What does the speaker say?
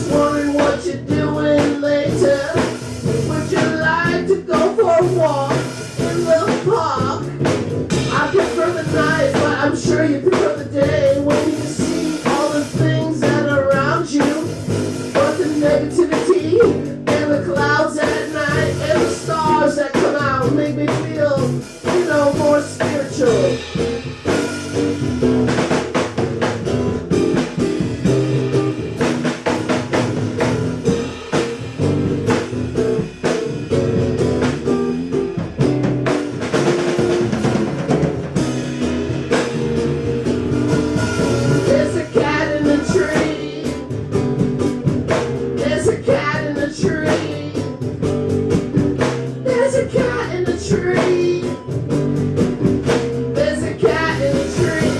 just wondering what you're doing later. Would you like to go for a walk in the park? I prefer the night, but I'm sure you prefer the day, when you see all the things that are around you. But the negativity and the clouds at night and the stars that come out make me feel, more spiritual. There's a cat in the tree. There's a cat in the tree. There's a cat in the tree. There's a cat in the tree.